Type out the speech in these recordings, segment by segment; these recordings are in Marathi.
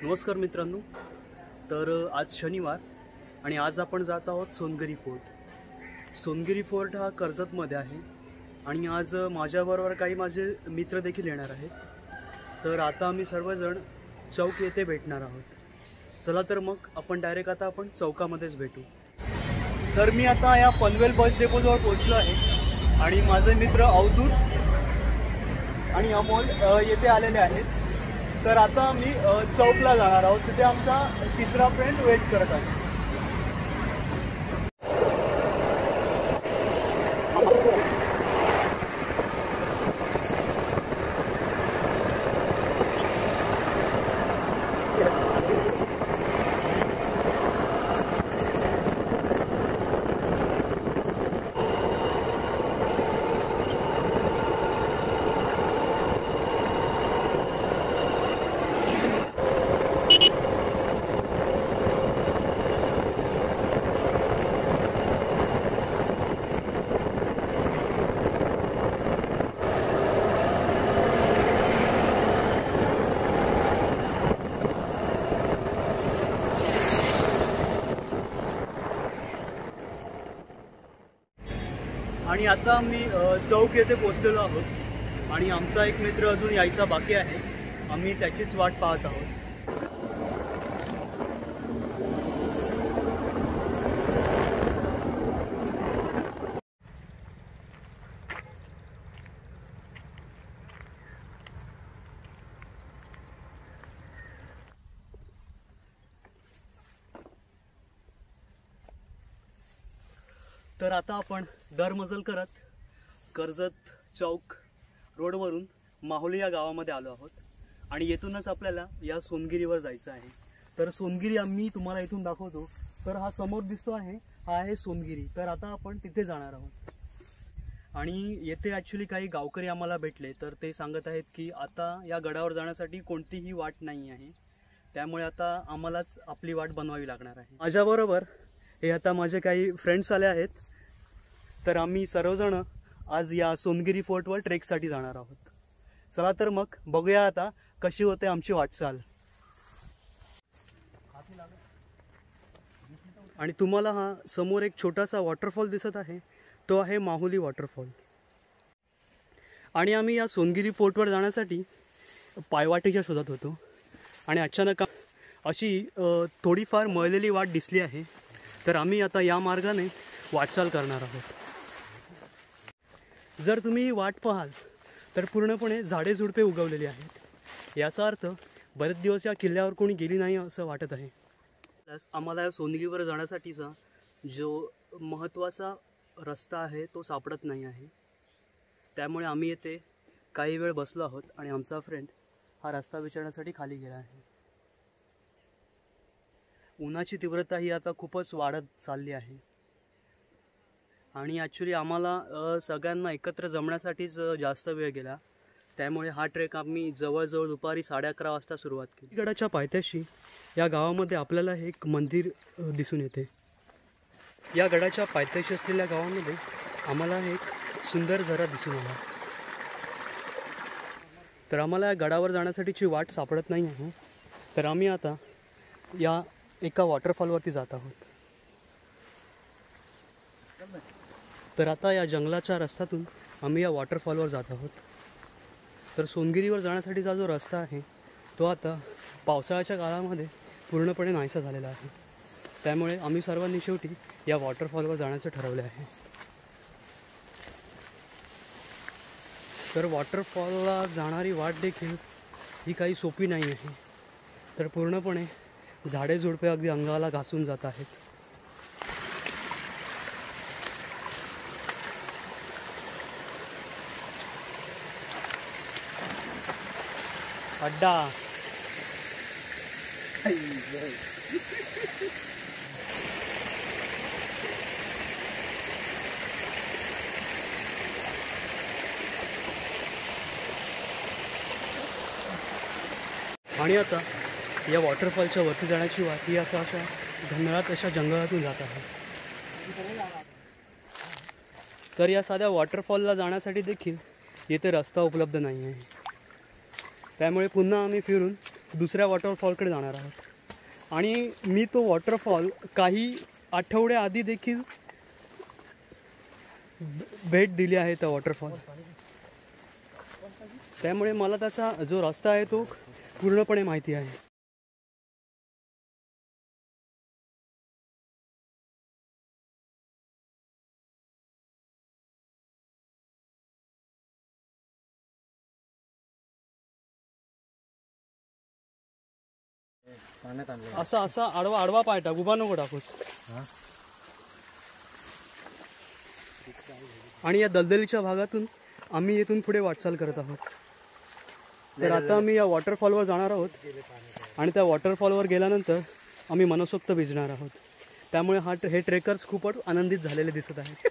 नमस्कार मित्रांनो. तर आज शनिवार आणि आज आपण जात आहोत सोनगिरी फोर्ट. सोनगिरी फोर्ट हा कर्जतमध्ये आहे आणि आज माझ्याबरोबर काही माझे मित्र देखील येणार आहेत. तर आता आम्ही सर्वजण चौक येथे भेटणार आहोत. चला तर मग आपण डायरेक्ट आपण चौकामध्येच भेटू. तर मी आता या पनवेल बस डेपोजवळ पोहोचलो आहे आणि माझे मित्र अवधूत आणि अमोल येथे आलेले आहेत. तर आता मी चौकला जाणार आहोत. तिथे आमचा तिसरा फ्रेंड वेट करत आहे. आणि आता मी चौक येथे पोहोचलेलो आहोत आणि आमचा एक मित्र अजून यायचा बाकी आहे. आम्ही त्याचीच वाट पाहत आहोत. तर आता आपण दरमजल करत कर्जत चौक रोडवरून माहुली या गावामध्ये आलो आहोत आणि येथूनच आपल्याला या सोनगिरीवर जायचं आहे. तर सोनगिरी आम्ही तुम्हाला इथून दाखवतो. तर हा समोर दिसतो आहे, हा आहे सोनगिरी. तर आता आपण तिथे जाणार आहोत आणि येथे ॲक्च्युली काही गावकरी आम्हाला भेटले. तर ते सांगत आहेत की आता या गडावर जाण्यासाठी कोणतीही वाट नाही आहे, त्यामुळे आता आम्हालाच आपली वाट बनवावी लागणार आहे. माझ्याबरोबर हे आता माझे काही फ्रेंड्स आले आहेत. तर आम्ही सर्वजण आज या सोनगिरी फोर्टवर ट्रेकसाठी जाणार आहोत. चला तर मग बघूया आता कशी होते आमची वाटचाल. आणि तुम्हाला हा समोर एक छोटासा वॉटरफॉल दिसत आहे, तो आहे माहुली वॉटरफॉल. आणि आम्ही या सोनगिरी फोर्टवर जाण्यासाठी पायवाटेच्या शोधात होतो आणि अचानक अशी थोडीफार मळलेली वाट दिसली आहे. तर आम्ही आता या मार्गाने वाटचाल करणार आहोत. जर तुम्ही वाट पाहाल तर पूर्णपणे झाडे झुडपे उगवलेली आहेत. याचा अर्थ बरेच दिवस या किल्ल्यावर कोणी गेली नाही असं वाटत आहे. आम्हाला या सोनगिरीवर जाण्यासाठीचा जो महत्त्वाचा रस्ता आहे तो सापडत नाही आहे. त्यामुळे आम्ही येथे काही वेळ बसलो आहोत आणि आमचा फ्रेंड हा रस्ता विचारण्यासाठी खाली गेला आहे. उन्हाची तीव्रता ही आता खूपच वाढत चालली आहे आणि ॲक्च्युली आम्हाला सगळ्यांना एकत्र जमण्यासाठीच जास्त वेळ गेला. त्यामुळे हा ट्रेक आम्ही जवळजवळ दुपारी 11:30 वाजता सुरुवात केली. गडाच्या पायथ्याशी या गावामध्ये आपल्याला एक मंदिर दिसून येते. या गडाच्या पायथ्याशी असलेल्या गावामध्ये आम्हाला एक सुंदर झरा दिसून आला. तर आम्हाला या गडावर जाण्यासाठीची वाट सापडत नाही आहे. तर आम्ही आता या एका वॉटरफॉलवरती जात आहोत. तर आता या जंगलाच्या रस्त्यातून आम्ही या वॉटरफॉलवर जात आहोत. तर सोनगिरीवर जाण्यासाठीचा जो रस्ता आहे तो आता पावसाळ्याच्या काळामध्ये पूर्णपणे नाहीसा झालेला आहे. त्यामुळे आम्ही सर्वांनी शेवटी या वॉटरफॉलवर जाण्याचं ठरवले आहे. तर वॉटरफॉलला जाणारी वाट देखील ही काही सोपी नाही आहे. तर पूर्णपणे झाडे झुडपे अगदी अंगाला घासून जात आहेत. अड्डा आणि आता या वॉटरफॉलच्या वरती जाण्याची वाट ही अशा घनदाट अशा जंगलातून जात आहे. तर या साध्या वॉटरफॉलला जाण्यासाठी देखील येथे रस्ता उपलब्ध नाही आहे. त्यामुळे पुन्हा आम्ही फिरून दुसऱ्या वॉटरफॉलकडे जाणार आहोत आणि मी तो वॉटरफॉल काही आठवड्याआधी देखील भेट दिली आहे त्या वॉटरफॉल, त्यामुळे मला त्याचा जो रस्ता आहे तो पूर्णपणे माहिती आहे. असा असा आडवा आडवा पाय टाक, उभा नको टाकूस. आणि या दलदलीच्या भागातून आम्ही येथून पुढे वाटचाल करत आहोत. तर आता आम्ही या वॉटरफॉलवर जाणार आहोत आणि त्या वॉटरफॉलवर गेल्यानंतर आम्ही मनसोक्त भिजणार आहोत. त्यामुळे हे ट्रेकर्स खूपच आनंदित झालेले दिसत आहेत.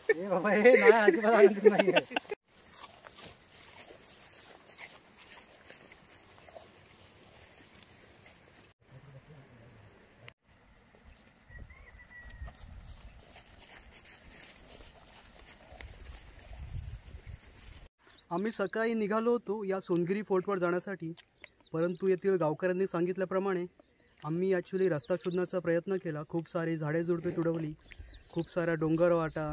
आम्ही सकाळी निघालो होतो या सोनगिरी फोर्टवर जाण्यासाठी, परंतु येथील गावकऱ्यांनी सांगितल्याप्रमाणे आम्ही ॲक्च्युली रस्ता शोधण्याचा प्रयत्न केला. खूप सारी झाडे झुडपे तुडवली, खूप साऱ्या डोंगरवाटा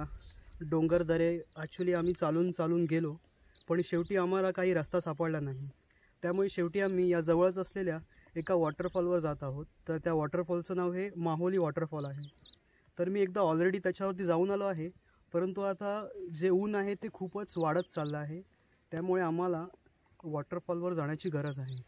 डोंगरदरे ॲक्च्युली आम्ही चालून गेलो, पण शेवटी आम्हाला काही रस्ता सापडला नाही. त्यामुळे शेवटी आम्ही या जवळच असलेल्या एका वॉटरफॉलवर जात आहोत. तर त्या वॉटरफॉलचं नाव हे माहुली वॉटरफॉल आहे. तर मी एकदा ऑलरेडी त्याच्यावरती जाऊन आलो आहे, परंतु आता जे ऊन आहे ते खूपच वाढत चाललं आहे, त्यामुळे आम्हाला वॉटरफॉलवर जाण्याची गरज आहे.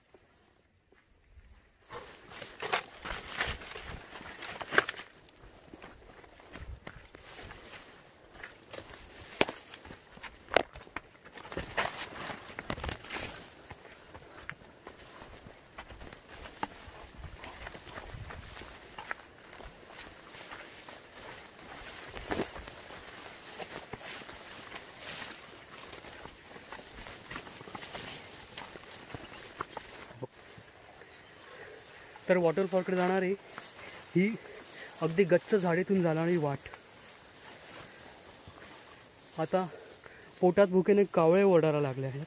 तर वॉटरफॉलकडे जाणारी ही अगदी गच्च झाडीतून जाणारी वाट. आता पोटात भुकेने कावळे ओरडायला लागले आहेत.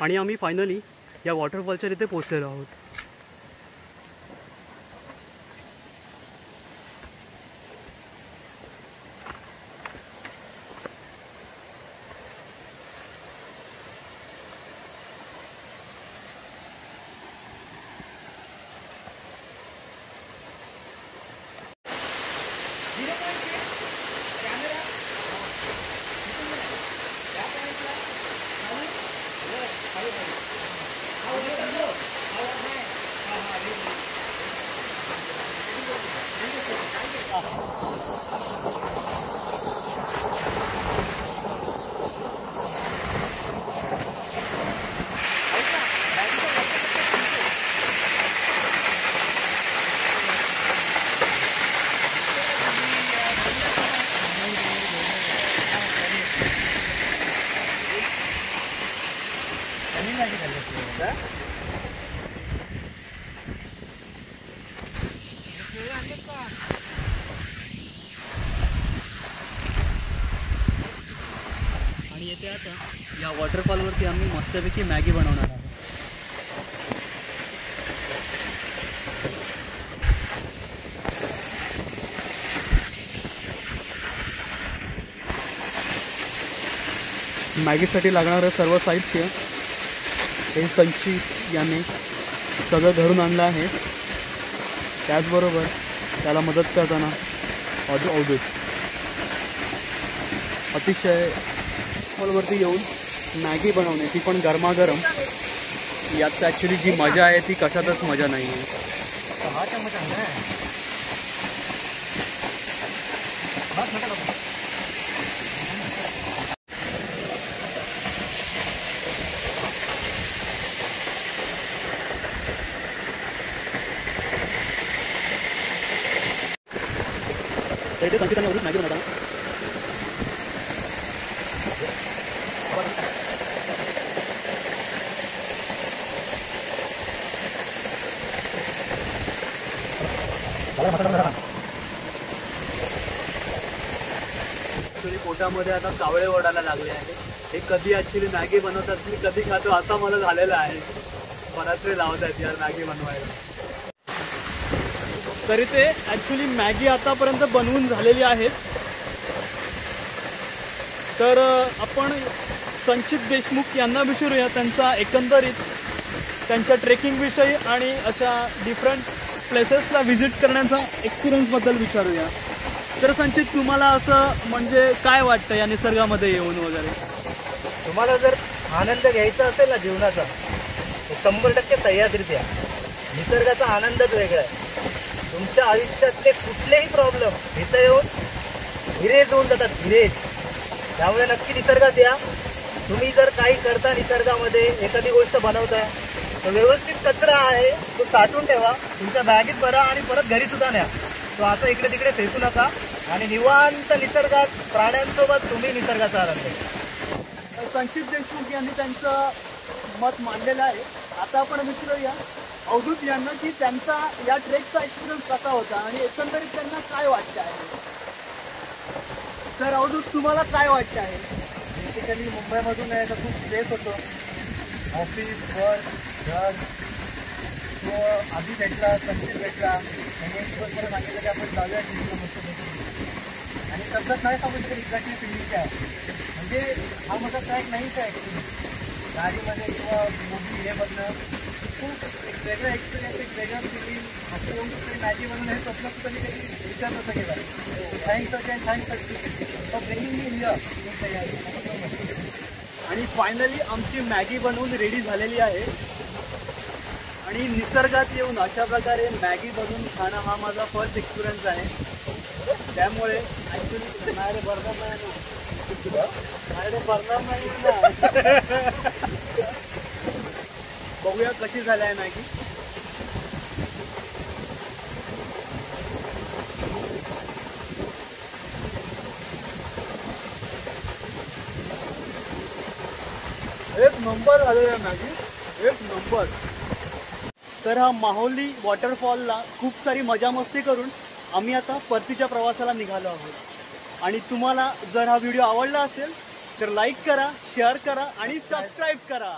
आणि आम्ही फायनली या वॉटरफॉलच्या इथे पोहोचलेलो आहोत. आणि येते आता या वॉटरफॉलवरती आम्ही मस्तपैकी मॅगी बनवणार आहोत. मॅगीसाठी लागणारं सर्व साहित्य हे संचित याने सगळं धरून आणलं आहे. त्याचबरोबर त्याला मदत करताना अवधूत अतिशय वरती येऊन मॅगी बनवणे, ती पण गरमागरम. यात ॲक्च्युली जी मजा आहे ती कशातच मजा नाही आहे. इथे संचितांनी एवढीच मॅगी बनवताना पोटामध्ये आता कावळे ओढायला लागले आहे. हे कधी ॲक्च्युली मॅगी बनवतात मी कधी खातो आता मला झालेलं आहे. बराच वेळ लावत आहेत यार मॅगी बनवायला. तरी ते ॲक्च्युली मॅगी आतापर्यंत बनवून झालेली आहेच. तर आपण संचित देशमुख यांना विचारूया त्यांचा एकंदरीत त्यांच्या ट्रेकिंगविषयी आणि अशा डिफरंट प्लेसेसला व्हिजिट करण्याचा एक्सपिरियन्सबद्दल विचारूया. तर संचित, तुम्हाला असं म्हणजे काय वाटतं या निसर्गामध्ये येऊन वगैरे? तुम्हाला जर आनंद घ्यायचा असेल ना जीवनाचा, तर 100% सह्याद्रीत या. निसर्गाचा आनंदच वेगळा आहे. तुमच्या आयुष्यातले कुठलेही प्रॉब्लेम इथं येऊन इरेज होऊन जातात, इरेज. त्यामुळे नक्की निसर्गात या. तुम्ही जर काही करता निसर्गामध्ये, एखादी गोष्ट बनवताय, तर व्यवस्थित कचरा आहे तो साठवून ठेवा, तुमच्या बॅगेत भरा आणि परत घरी सुद्धा न्या. तो असं इकडे तिकडे फेकू नका आणि निवांत निसर्गात प्राण्यांसोबत तुम्ही निसर्गाचा आनंद घ्या. संचित देशमुख यांनी त्यांचं मत मांडलेलं आहे. आता आपण विचारूया अवधूत यांना की त्यांचा या ट्रेकचा एक्सपिरियन्स कसा होता आणि एकंदरीत त्यांना काय वाटतं आहे. तर अवधूत, तुम्हाला काय वाटतं आहे? बेसिकली मुंबईमधून आहे तर खूप स्ट्रेस होतो. ऑफिस, वर्क, घर. तो आधी भेटला, संचित भेटला आणि एक दिवस मला सांगितलं की आपण जाऊया ट्रिपला मस्त भेटून. आणि तसंच नाही सांगू शकत एक्झॅक्टली फिलिंग काय. म्हणजे हा माझा ट्रॅक नाहीच आहे ॲक्च्युली. गाडीमध्ये किंवा मूवी हे बघणं खूप एक वेगळा एक्सपिरियन्स, एक वेगळा फिलिंग. असं येऊन कुठे मॅगी बनवून हे स्वप्न सुद्धा मी कधी विचार नव्हता केला. Thanks again, thanks for bringing me here. आणि फायनली आमची मॅगी बनवून रेडी झालेली आहे आणि निसर्गात येऊन अशा प्रकारे मॅगी बनवून खाणं हा माझा फर्स्ट एक्सपिरियन्स आहे. त्यामुळे ॲक्च्युली माझ्याकडे बर्नर नाही ना, माझ्याकडे बर्नर नाही ना. बघूया कशी झाली आहे मॅगी. एक नंबर झालेला आहे मॅगी, एक नंबर. तर हा माहुली वॉटरफॉलला खूप सारी मजा मस्ती करून आम्ही आता परतीच्या प्रवासाला निघालो आहोत. आणि तुम्हाला जर हा व्हिडिओ आवडला असेल तर लाईक करा, शेअर करा आणि सबस्क्राईब करा.